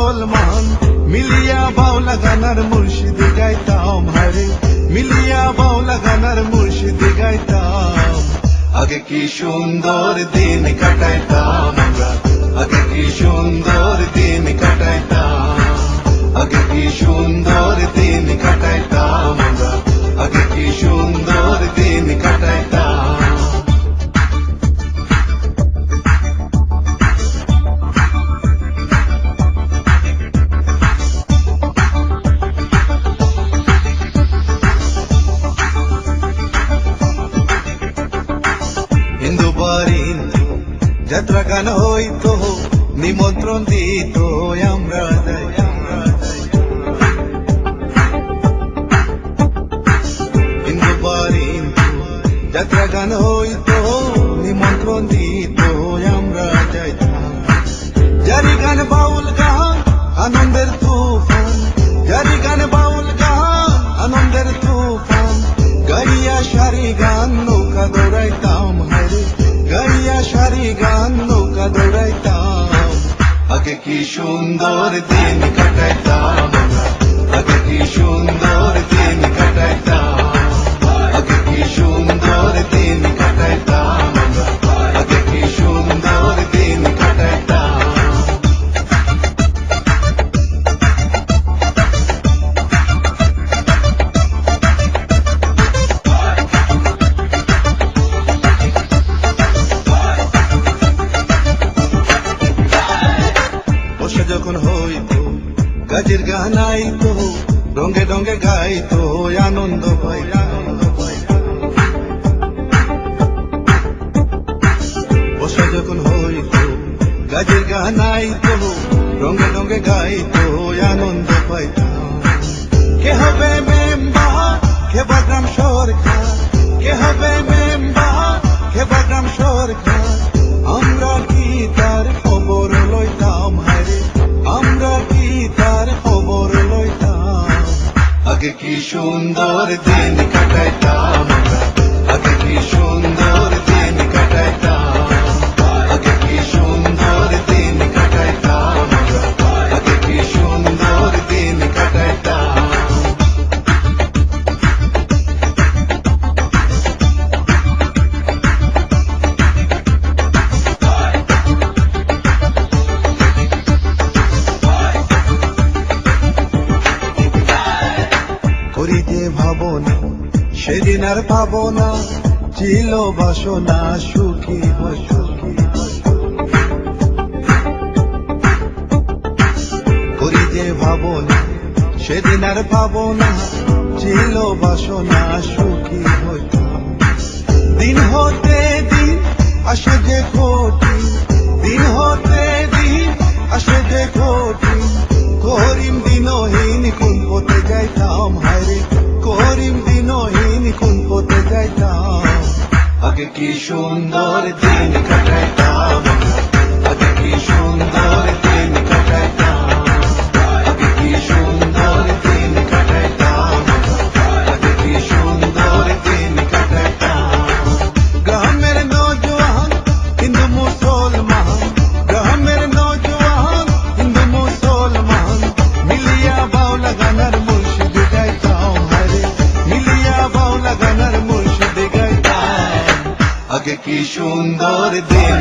মুসলমান মিলিয়া বাউলা গানার মুর্শিদ গাইতাম হারে মিলিয়া বাউলা গানার মুর্শিদ গাইতাম আগে কি সুন্দর দিন কাটাইতাম আমরা আগে কি সুন্দর দিন কাটাইতাম আগে কি সুন্দর দিন কাটাইতাম আমরা আগে কি সুন্দর দিন কাটাইতাম যাত্রা গান হইতো নিমন্ত্রণ দিত আমরা হিন্দু বাড়ি যাত্রা গান হইতো নিমন্ত্রণ দিত আমরা যাইতাম জারি গান বাউল গান আনন্দের তুফান জারি গান বাউল গান আনন্দের তুফান গাইয়া সারি গান নৌকা দৌড়াইতাম হারে গাইয়া সারি গান নৌকা দৌড়াইতাম আগে কি সুন্দর দিন কাটাইতাম আগে কি সুন্দর দিন কাটাইতাম আগে কি সুন্দর দিন কাটাইতাম আগে কি সুন্দর দিন কাটাইতাম যখন হইতো গাছের গান আইতো রঙে রঙে গাইতো আনন্দ পাইতাম বর্ষা যখন হইতো গাছের গান আইতো রঙে রঙে গাইতো আনন্দ পাইতাম কে হবে মেম্বার কে বাগ্রাম সরকার কে হবে মেম্বার কে বাগ্রাম সরকার আমরা কি তার খবর লইতাম হারে আমরা কি তার খবর লইতাম আগে কি সুন্দর দিন কাটাইতাম আগে কি সুন্দর দিন কাটাইতাম আগে কি সুন্দর দিন কাটাইতাম আগে কি সুন্দর দিন কাটাইতাম করিতে ভাবনা সেদিন আর পাবো না ছিল বাসনা সুখী সুখী করিতে ভাবনা সেদিন আর পাবো না ছিল বাসনা সুখী হইতাম দিন হতে দিন আসে যে কঠিন দিন হতে দিন আসে যে কঠিন করিম দিনহীন কোন পথে যাইতাম হারে করিম দিনহীন কোন পথে যাইতাম আগে কি সুন্দর দিন কাটাইতাম আগে কি সুন্দর দিন কাটাইতাম আগে কি সুন্দর দিন কাটাইতাম আগে কি সুন্দর দিন কাটাইতাম গ্রামের নওজোয়ান হিন্দু মুসলমান গ্রামের নওজোয়ান হিন্দু মুসলমান মিলিয়া বাউলা গানার মুর্শিদ গাইতাম হারে মিলিয়া বাউলা গানার মুর্শিদ গাইতাম আগে কি সুন্দর দিন